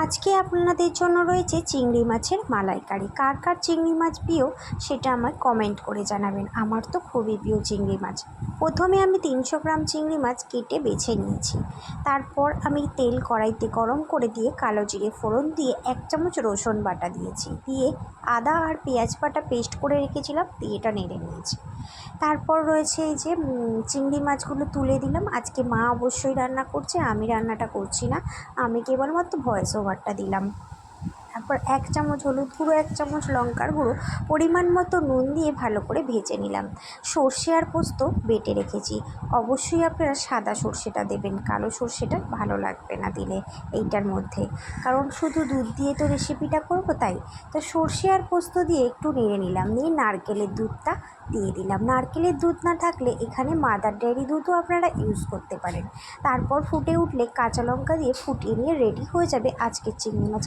আজকে আপনাদের জন্য রয়েছে চিংড়ি মাছের মালাইকারি। কার কার চিংড়ি মাছ প্রিয় সেটা আমায় কমেন্ট করে জানাবেন। আমার তো খুবই প্রিয় চিংড়ি মাছ। প্রথমে আমি 300 গ্রাম চিংড়ি মাছ কেটে বেছে নিয়েছি। তারপর আমি তেল কড়াইতে গরম করে দিয়ে কালো জিরে ফোড়ন দিয়ে 1 চামচ রসুন বাটা দিয়েছি, দিয়ে আদা আর পেঁয়াজ বাটা পেস্ট করে রেখেছিলাম, দিয়ে এটা নেড়ে নিয়েছি। তারপর রয়েছে এই যে চিংড়ি মাছগুলো তুলে দিলাম। আজকে মা অবশ্যই রান্না করছে, আমি রান্নাটা করছি না, আমি কেবলমাত্র ভয়েস ওভারটা দিলাম। তারপর 1 চামচ হলুদ গুঁড়ো, 1 চামচ লঙ্কার গুঁড়ো, পরিমাণ মতো নুন দিয়ে ভালো করে ভেজে নিলাম। সর্ষে আর পোস্ত বেটে রেখেছি। অবশ্যই আপনারা সাদা সর্ষেটা দেবেন, কালো সর্ষেটা ভালো লাগবে না দিলে এইটার মধ্যে, কারণ শুধু দুধ দিয়ে তো রেসিপিটা করবো, তাই তো সর্ষে আর পোস্ত দিয়ে একটু নেড়ে নিলাম। নিয়ে নারকেলের দুধটা দিয়ে দিলাম। নারকেলের দুধ না থাকলে এখানে মাদার ডেয়ারি দুধও আপনারা ইউজ করতে পারেন। তারপর ফুটে উঠলে কাঁচা লঙ্কা দিয়ে ফুটিয়ে নিয়ে রেডি হয়ে যাবে আজকের চিংড়ি মাছের